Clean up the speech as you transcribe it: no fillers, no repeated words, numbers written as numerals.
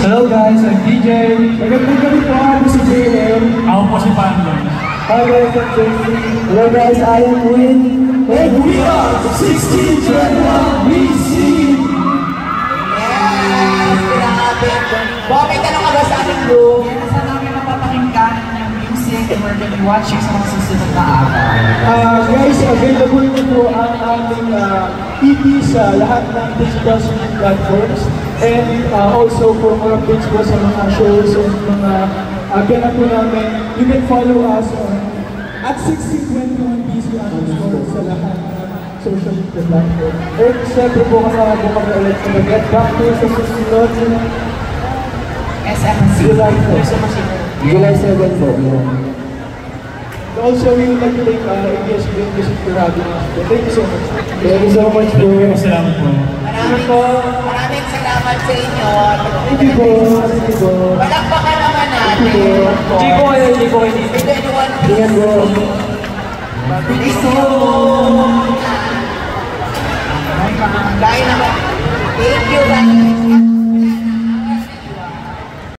Hello guys, I'm DJ. Magandang gabi po, ako si JM. Ako po si Pando. Hi guys, I'm JC. Hello guys, I am Win. And we are 1621 BC. Yes! Grabe! Bob, may tanong ka ba sa ating room? Saan namin mapapakinggan yung music and we're gonna be watching sa mga susunod na araw. Guys, available na po ang aming EP sa lahat ng digital streaming platforms. And also for more updates po sa mga shows and mga ganap po namin, you can follow us on at 1621 BC underscore sa lahat ng social media platform. And siyempre po kasama po kami ulit sa Get Back to sa susunod SMC. July 7 po. Also, we would like to thank ABS Music for having us. Thank you so much. Thank you so much po. Salamat po. Maraming salamat sa inyo. Thank you po. Thank you po. Palakpakan naman natin. Hindi ko kayo, hindi ko kayo. Ingat po. Bilis mo. Dahil naman